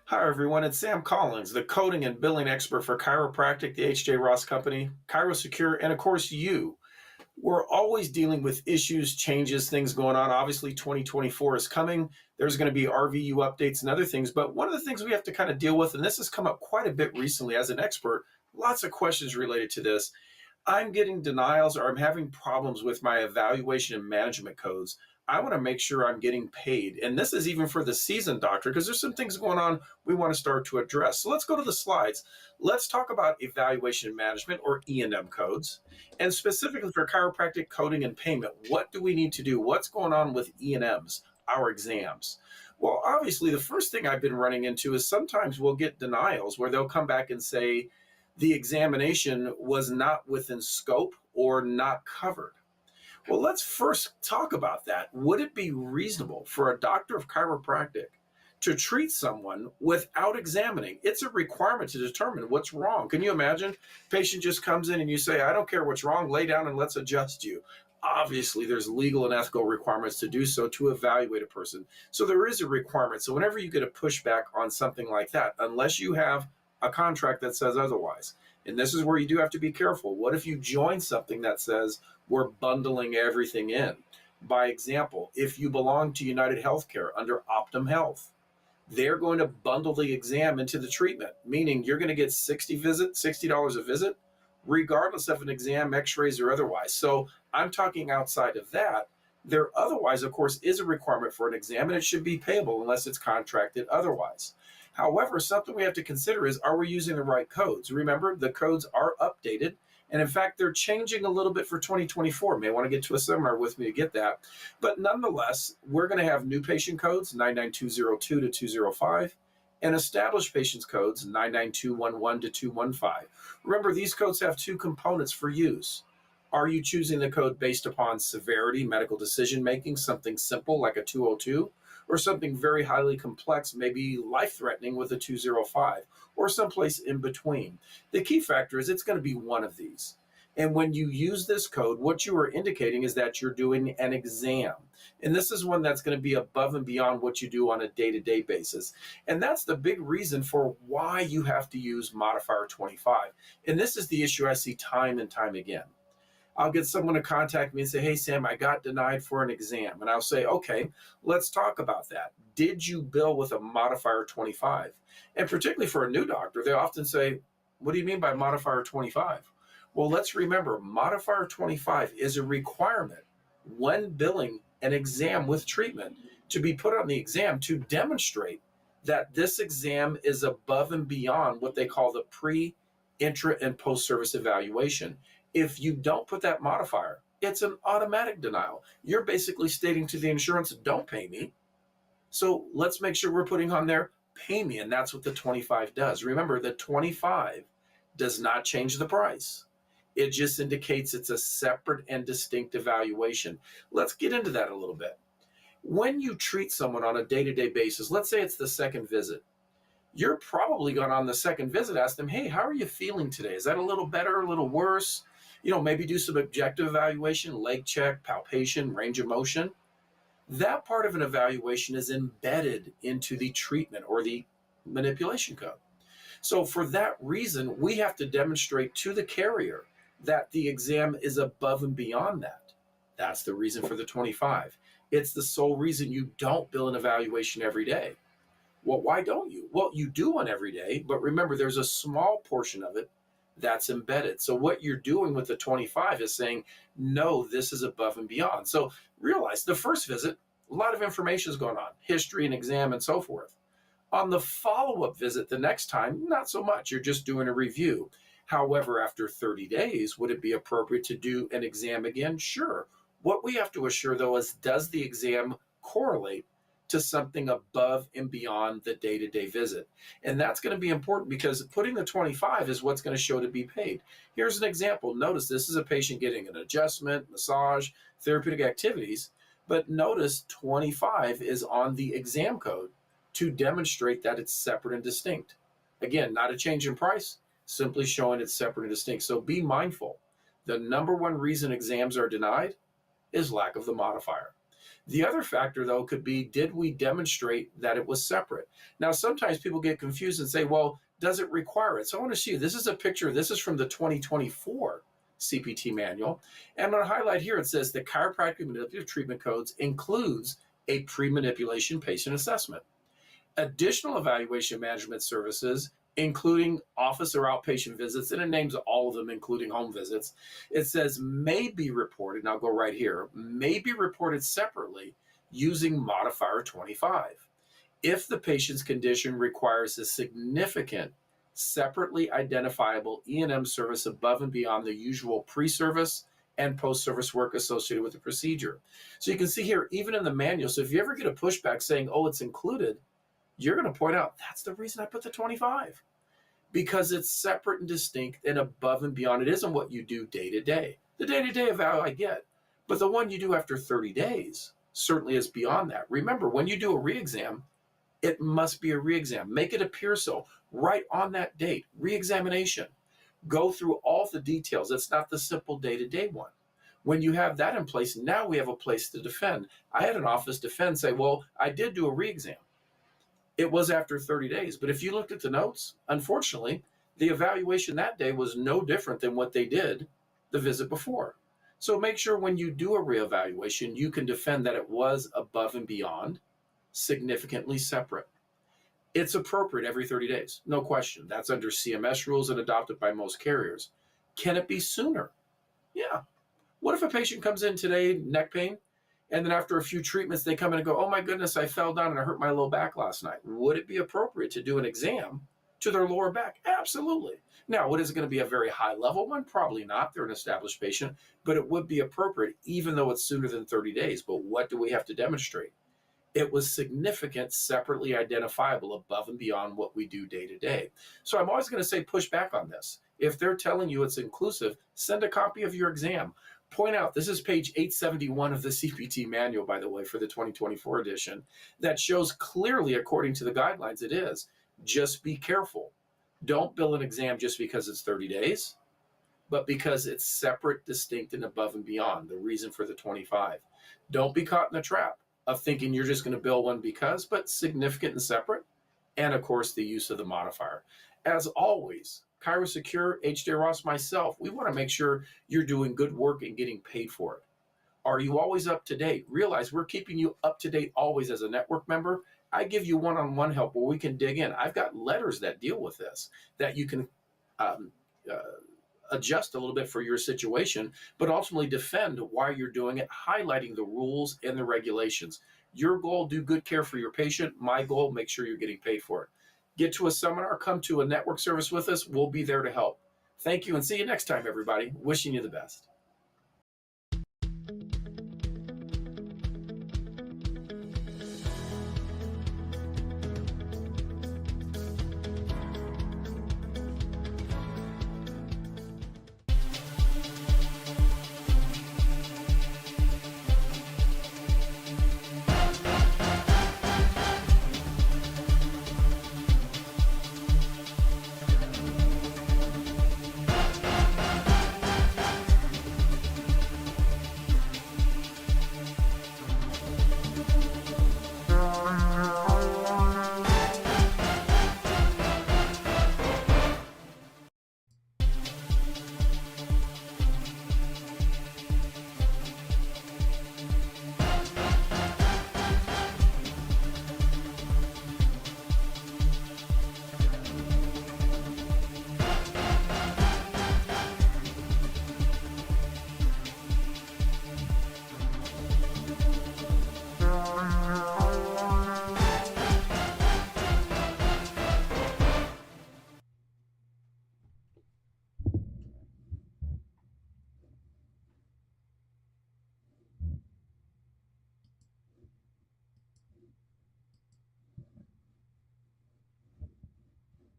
Hi, everyone. It's Sam Collins, the coding and billing expert for chiropractic, the H.J. Ross Company, ChiroSecure, and of course, you. We're always dealing with issues, changes, things going on. Obviously, 2024 is coming. There's going to be RVU updates and other things. But one of the things we have to kind of deal with, and this has come up quite a bit recently as an expert, lots of questions related to this. I'm getting denials or I'm having problems with my evaluation and management codes. I want to make sure I'm getting paid. And this is even for the seasoned doctor because there's some things going on we want to start to address. So let's go to the slides. Let's talk about evaluation and management or E&M codes. And specifically for chiropractic coding and payment, what do we need to do? What's going on with E&Ms, our exams? Well, obviously, the first thing I've been running into is sometimes we'll get denials where they'll come back and say, the examination was not within scope or not covered. Well, let's first talk about that. Would it be reasonable for a doctor of chiropractic to treat someone without examining? It's a requirement to determine what's wrong. Can you imagine? Patient just comes in and you say, I don't care what's wrong, lay down and let's adjust you. Obviously, there's legal and ethical requirements to do so to evaluate a person. So there is a requirement. So whenever you get a pushback on something like that, unless you have a contract that says otherwise. And this is where you do have to be careful. What if you join something that says we're bundling everything in? By example, if you belong to United Healthcare under Optum Health, they're going to bundle the exam into the treatment, meaning you're going to get $60 a visit, regardless of an exam, x-rays, or otherwise. So I'm talking outside of that. There otherwise, of course, is a requirement for an exam, and it should be payable unless it's contracted otherwise. However, something we have to consider is, are we using the right codes? Remember, the codes are updated. And in fact, they're changing a little bit for 2024. May want to get to a seminar with me to get that. But nonetheless, we're going to have new patient codes, 99202 to 205, and established patients codes, 99211 to 215. Remember, these codes have two components for use. Are you choosing the code based upon severity, medical decision making, something simple like a 202? Or something very highly complex, maybe life-threatening with a 205, or someplace in between. The key factor is it's going to be one of these. And when you use this code, what you are indicating is that you're doing an exam. And this is one that's going to be above and beyond what you do on a day-to-day basis. And that's the big reason for why you have to use modifier 25. And this is the issue I see time and time again. I'll get someone to contact me and say, hey, Sam, I got denied for an exam. And I'll say, okay, let's talk about that. Did you bill with a modifier 25? And particularly for a new doctor, they often say, what do you mean by modifier 25? Well, let's remember, modifier 25 is a requirement when billing an exam with treatment to be put on the exam to demonstrate that this exam is above and beyond what they call the pre, intra, and post-service evaluation. If you don't put that modifier, it's an automatic denial. You're basically stating to the insurance, don't pay me. So let's make sure we're putting on there, pay me. And that's what the 25 does. Remember, the 25 does not change the price. It just indicates it's a separate and distinct evaluation. Let's get into that a little bit. When you treat someone on a day-to-day basis, let's say it's the second visit, you're probably going to, on the second visit, ask them, hey, how are you feeling today? Is that a little better, a little worse? Maybe do some objective evaluation, leg check, palpation, range of motion. That part of an evaluation is embedded into the treatment or the manipulation code. So for that reason, we have to demonstrate to the carrier that the exam is above and beyond that. That's the reason for the 25. It's the sole reason you don't bill an evaluation every day. Well, why don't you? Well, you do one every day, but remember, there's a small portion of it that's embedded. So what you're doing with the 25 is saying, no, this is above and beyond. So realize the first visit, a lot of information is going on, history and exam and so forth. On the follow-up visit the next time, not so much. You're just doing a review. However, after 30 days, would it be appropriate to do an exam again? Sure. What we have to assure, though, is does the exam correlate to something above and beyond the day-to-day visit? And that's going to be important because putting the 25 is what's going to show to be paid. Here's an example. Notice this is a patient getting an adjustment, massage, therapeutic activities, but notice 25 is on the exam code to demonstrate that it's separate and distinct. Again, not a change in price, simply showing it's separate and distinct. So be mindful. The number one reason exams are denied is lack of the modifier. The other factor, though, could be, did we demonstrate that it was separate? Now, sometimes people get confused and say, well, does it require it? So I want to show you, this is a picture. This is from the 2024 CPT manual. And I'm going to highlight here, it says the chiropractic manipulative treatment codes includes a pre-manipulation patient assessment. Additional evaluation management services, including office or outpatient visits, and it names all of them, including home visits. It says may be reported, and I'll go right here, may be reported separately using modifier 25. If the patient's condition requires a significant, separately identifiable E&M service above and beyond the usual pre-service and post-service work associated with the procedure. So you can see here, even in the manual, so if you ever get a pushback saying, oh, it's included, you're going to point out, that's the reason I put the 25, because it's separate and distinct and above and beyond. It isn't what you do day to day. The day-to-day eval I get, but the one you do after 30 days certainly is beyond that. Remember, when you do a re-exam, it must be a re-exam. Make it appear so. Right on that date, re-examination. Go through all the details. It's not the simple day-to-day one. When you have that in place, now we have a place to defend. I had an office defend say, well, I did do a re-exam. It was after 30 days. But if you looked at the notes, unfortunately, the evaluation that day was no different than what they did the visit before. So make sure when you do a reevaluation, you can defend that it was above and beyond, significantly separate. It's appropriate every 30 days, no question. That's under CMS rules and adopted by most carriers. Can it be sooner? Yeah. What if a patient comes in today, neck pain, and then after a few treatments, they come in and go, oh my goodness, I fell down and I hurt my low back last night. Would it be appropriate to do an exam to their lower back? Absolutely. Now, what is it going to be, a very high level one? Probably not. They're an established patient, but it would be appropriate even though it's sooner than 30 days. But what do we have to demonstrate? It was significant, separately identifiable above and beyond what we do day to day. So I'm always going to say push back on this. If they're telling you it's inclusive, send a copy of your exam. Point out, this is page 871 of the CPT manual, by the way, for the 2024 edition, that shows clearly, according to the guidelines, it is. Just be careful. Don't bill an exam just because it's 30 days, but because it's separate, distinct, and above and beyond, the reason for the 25. Don't be caught in the trap of thinking you're just going to bill one because, but significant and separate, and of course, the use of the modifier. As always, ChiroSecure, H.J. Ross, myself, we want to make sure you're doing good work and getting paid for it. Are you always up to date? Realize we're keeping you up to date always as a network member. I give you one-on-one help where we can dig in. I've got letters that deal with this that you can adjust a little bit for your situation, but ultimately defend why you're doing it, highlighting the rules and the regulations. Your goal, do good care for your patient. My goal, make sure you're getting paid for it. Get to a seminar, come to a network service with us. We'll be there to help. Thank you and see you next time, everybody. Wishing you the best.